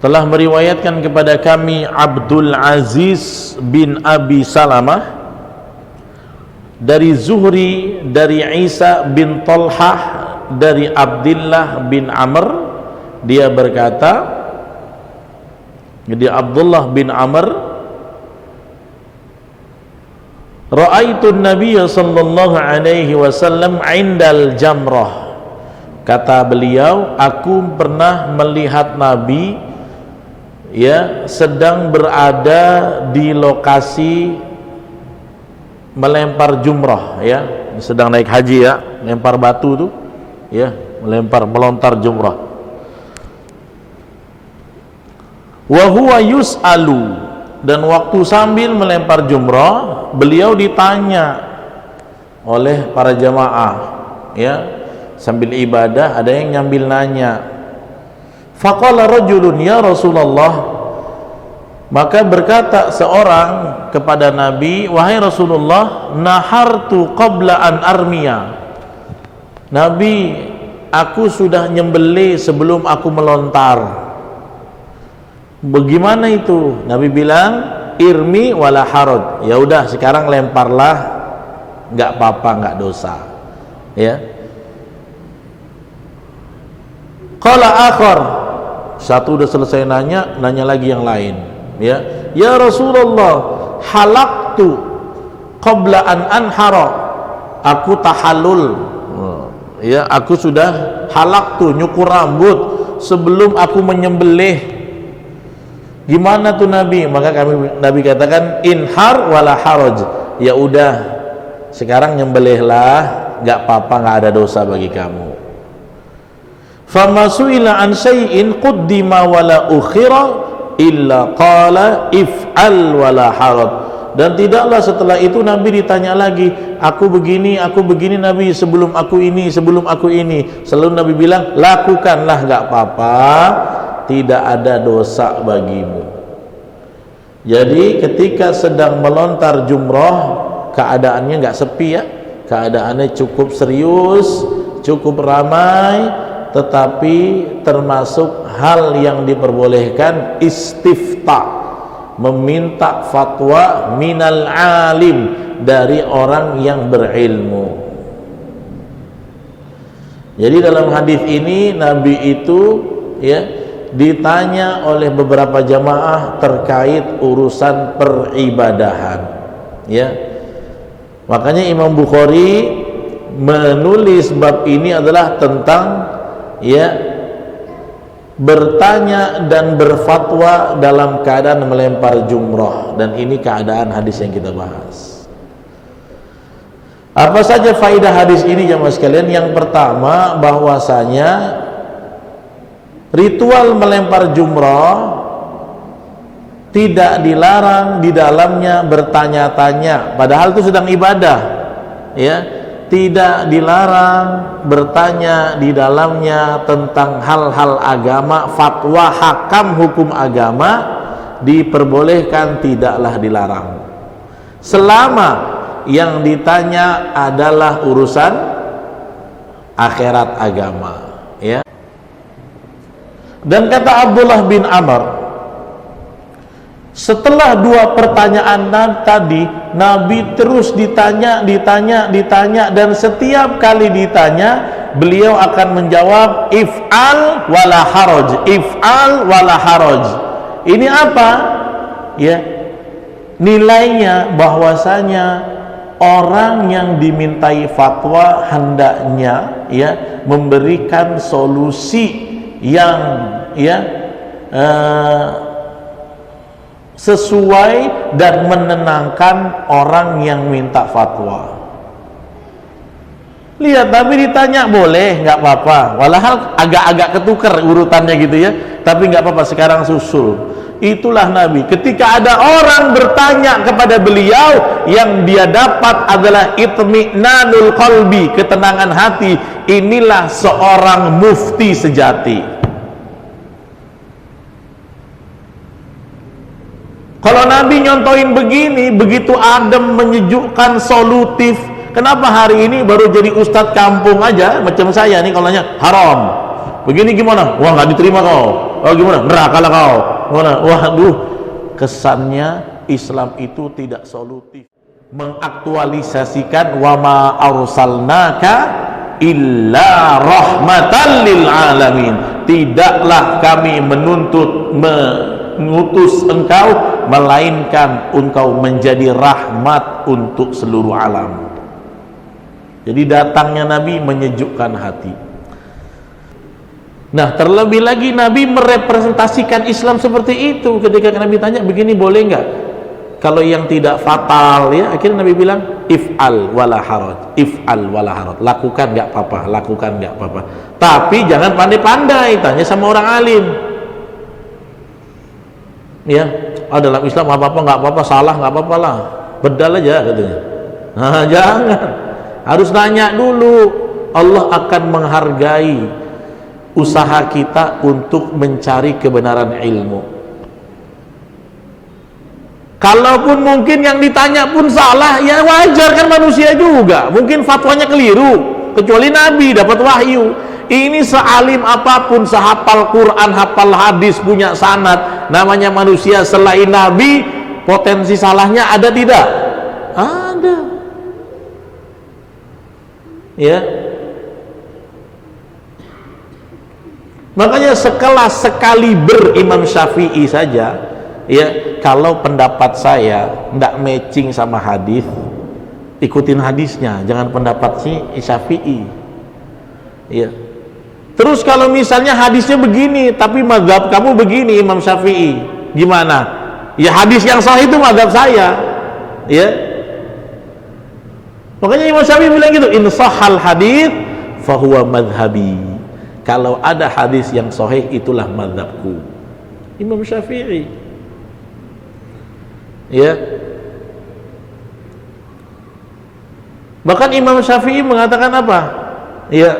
telah meriwayatkan kepada kami Abdul Aziz bin Abi Salamah dari Zuhri, dari Isa bin Talhah, dari Abdullah bin Amr, dia berkata, jadi Abdullah bin Amr, ra'aitu Nabiya sallallahu alaihi wasallam indal jamrah. Kata beliau, aku pernah melihat Nabi ya sedang berada di lokasi melempar jumrah, ya sedang naik haji, ya lempar batu tuh, ya melontar jumrah. Wa huwa yus'alu, dan waktu sambil melempar jumrah beliau ditanya oleh para jamaah, ya sambil ibadah ada yang nyambil nanya. Faqala rajulun ya Rasulullah, maka berkata seorang kepada Nabi, wahai Rasulullah, nahartu qabla an armiya. Nabi, aku sudah nyembelih sebelum aku melontar. Bagaimana itu? Nabi bilang, irmi wala haraj. Ya udah, sekarang lemparlah, nggak apa-apa, nggak dosa. Ya. Qala akhar, satu udah selesai nanya lagi yang lain. Ya Rasulullah, halaktu qabla an anhara, aku tahallul, ya aku sudah halaktu, nyukur rambut sebelum aku menyembelih. Gimana tuh Nabi? Maka Nabi katakan, inhar wala haraj, ya udah sekarang nyembelihlah, nggak apa-apa, nggak ada dosa bagi kamu. Fama su'ila an syai'in quddima wala ukhira illa qala if'al wala haraj. Dan tidaklah setelah itu Nabi ditanya lagi, aku begini Nabi, sebelum aku ini. Selalu Nabi bilang, lakukanlah, nggak apa-apa, tidak ada dosa bagimu. Jadi ketika sedang melontar jumrah, keadaannya nggak sepi, ya keadaannya cukup serius, cukup ramai. Tetapi termasuk hal yang diperbolehkan istifta, meminta fatwa minal alim, dari orang yang berilmu. Jadi dalam hadis ini Nabi itu ya ditanya oleh beberapa jamaah terkait urusan peribadahan, ya. Makanya Imam Bukhari menulis bab ini adalah tentang ya bertanya dan berfatwa dalam keadaan melempar jumrah, dan ini keadaan hadis yang kita bahas. Apa saja faidah hadis ini jemaah sekalian? Yang pertama, bahwasanya ritual melempar jumrah tidak dilarang di dalamnya bertanya-tanya, padahal itu sedang ibadah, ya. Tidak dilarang bertanya di dalamnya tentang hal-hal agama, fatwa, hakam hukum agama, diperbolehkan, tidaklah dilarang, selama yang ditanya adalah urusan akhirat agama, ya. Dan kata Abdullah bin Amr, setelah dua pertanyaan tadi, Nabi terus ditanya, dan setiap kali ditanya beliau akan menjawab if'al wala haraj, if'al wala haraj. Ini apa? Ya, nilainya bahwasanya orang yang dimintai fatwa hendaknya ya memberikan solusi yang ya sesuai dan menenangkan orang yang minta fatwa. Lihat, Nabi ditanya boleh, nggak apa-apa, walahal agak-agak ketukar urutannya gitu ya, tapi nggak apa-apa, sekarang susul. Itulah Nabi, ketika ada orang bertanya kepada beliau, yang dia dapat adalah itmi'nanul qalbi, ketenangan hati. Inilah seorang mufti sejati. Kalau Nabi nyontoin begini, begitu adem, menyejukkan, solutif. Kenapa hari ini baru jadi ustadz kampung aja macam saya nih, kalau nanya haram begini gimana? Wah, nggak diterima kau. Oh gimana? Neraka lah kau. Gimana? Waduh, kesannya Islam itu tidak solutif. Mengaktualisasikan wa ma arsalnaka illa rahmatan lil alamin. Tidaklah kami mengutus engkau melainkan engkau menjadi rahmat untuk seluruh alam. Jadi datangnya Nabi menyejukkan hati. Nah, terlebih lagi Nabi merepresentasikan Islam seperti itu. Ketika Nabi tanya, begini boleh enggak? Kalau yang tidak fatal, ya, akhirnya Nabi bilang, if'al wala haraj, if'al wala haraj, lakukan enggak apa-apa, lakukan enggak apa-apa. Tapi jangan pandai-pandai, tanya sama orang alim. Ya, dalam Islam apa-apa enggak apa-apa, salah enggak apa-apa lah, bedal aja katanya. Nah, jangan. Harus nanya dulu. Allah akan menghargai usaha kita untuk mencari kebenaran ilmu. Kalaupun mungkin yang ditanya pun salah, ya wajar, kan manusia juga. Mungkin fatwanya keliru, kecuali Nabi dapat wahyu. Ini sealim apapun, sehafal Quran, hafal hadis, punya sanad, namanya manusia selain Nabi, potensi salahnya ada tidak? Ada. Ya. Makanya sekelas sekaliber Imam Syafi'i saja, ya, kalau pendapat saya tidak matching sama hadis, ikutin hadisnya, jangan pendapat si Syafi'i. Ya. Terus kalau misalnya hadisnya begini, tapi mazhab kamu begini Imam Syafi'i, gimana? Ya hadis yang sahih itu mazhab saya. Ya. Makanya Imam Syafi'i bilang gitu, in sahhal hadis fahuwa madhabi. Kalau ada hadis yang sahih, itulah mazhabku. Imam Syafi'i. Ya. Bahkan Imam Syafi'i mengatakan apa? Ya.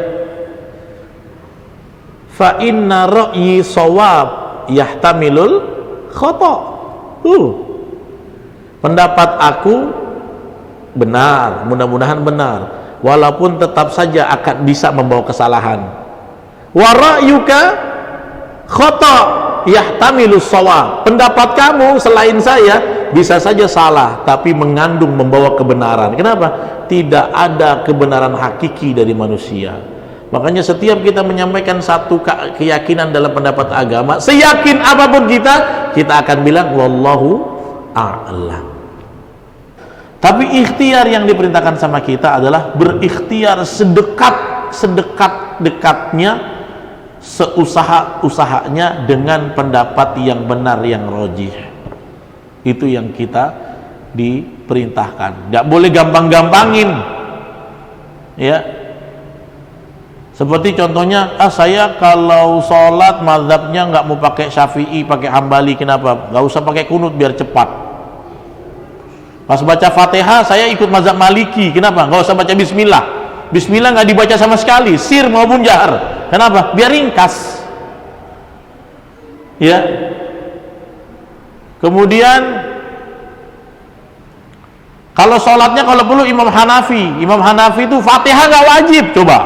Fa inna ra'yi shawab yahtamilul khata'. Pendapat aku benar, mudah-mudahan benar, walaupun tetap saja akan bisa membawa kesalahan. Wa ra'yuka khata' yahtamilus shawab. Pendapat kamu selain saya bisa saja salah, tapi mengandung membawa kebenaran. Kenapa? Tidak ada kebenaran hakiki dari manusia. Makanya setiap kita menyampaikan satu keyakinan dalam pendapat agama, seyakin apapun kita akan bilang wallahu a'lam. Tapi ikhtiar yang diperintahkan sama kita adalah berikhtiar sedekat-dekatnya, seusaha-usahanya dengan pendapat yang benar, yang rajih. Itu yang kita diperintahkan. Nggak boleh gampang-gampangin. Ya. Seperti contohnya, saya kalau sholat mazhabnya nggak mau pakai Syafi'i, pakai Hambali. Kenapa? Nggak usah pakai kunut biar cepat. Pas baca Fatihah saya ikut mazhab Maliki. Kenapa? Nggak usah baca Bismillah. Bismillah nggak dibaca sama sekali, sir maupun jahar. Kenapa? Biar ringkas. Ya. Kemudian kalau sholatnya kalau perlu Imam Hanafi itu Fatihah nggak wajib. Coba,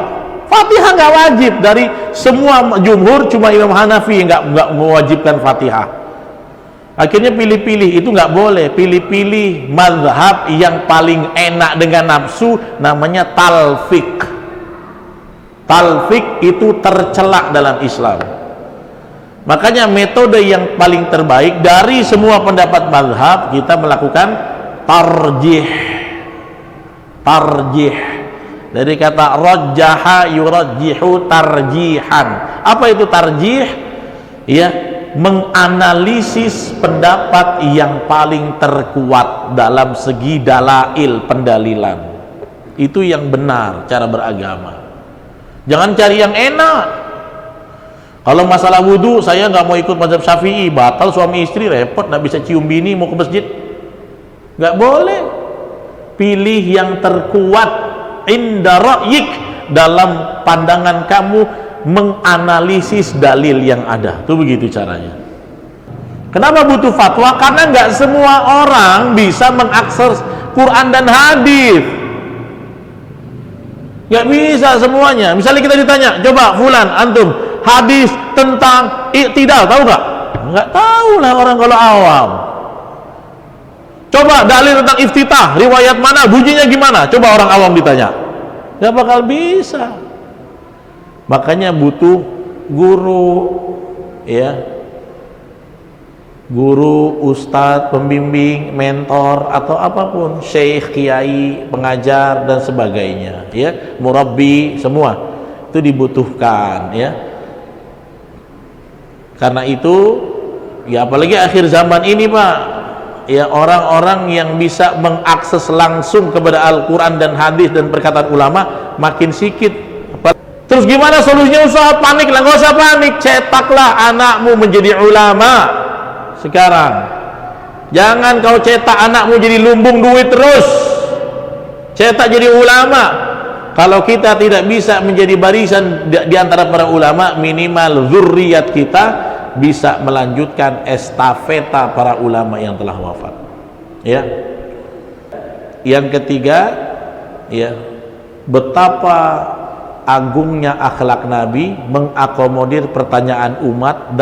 Fatihah nggak wajib. Dari semua jumhur cuma Imam Hanafi yang nggak mewajibkan Fatihah. Akhirnya pilih-pilih, itu nggak boleh. Pilih-pilih mazhab yang paling enak dengan nafsu, namanya talfik. Talfik itu tercela dalam Islam. Makanya metode yang paling terbaik dari semua pendapat mazhab, kita melakukan tarjih. Tarjih dari kata rajjaha yurajjihu tarjihan. Apa itu tarjih? Ya, menganalisis pendapat yang paling terkuat dalam segi dalail, pendalilan. Itu yang benar cara beragama. Jangan cari yang enak. Kalau masalah wudhu, saya nggak mau ikut mazhab Syafi'i, batal suami istri, repot, nggak bisa cium bini mau ke masjid. Nggak boleh. Pilih yang terkuat inda ra'yik, dalam pandangan kamu, menganalisis dalil yang ada. Itu begitu caranya. Kenapa butuh fatwa? Karena nggak semua orang bisa mengakses Quran dan hadis. Nggak bisa semuanya. Misalnya kita ditanya, coba fulan, antum hadis tentang i'tidal, tahu nggak? Nggak tahu lah orang kalau awam. Coba dalil tentang iftitah, riwayat mana, bunyinya gimana? Coba orang awam ditanya, nggak bakal bisa. Makanya butuh guru, ya, guru, ustadz, pembimbing, mentor, atau apapun, syekh, kiai, pengajar dan sebagainya, ya, murabbi, semua itu dibutuhkan, ya. Karena itu, ya apalagi akhir zaman ini, Pak, ya, orang-orang yang bisa mengakses langsung kepada Al-Quran dan hadis dan perkataan ulama makin sedikit. Terus gimana solusinya? Usaha panik lah, nggak usah panik, cetaklah anakmu menjadi ulama sekarang. Jangan kau cetak anakmu jadi lumbung duit terus, cetak jadi ulama. Kalau kita tidak bisa menjadi barisan di antara para ulama, minimal zurriyat kita bisa melanjutkan estafeta para ulama yang telah wafat, ya. Yang ketiga, ya, betapa agungnya akhlak Nabi mengakomodir pertanyaan umat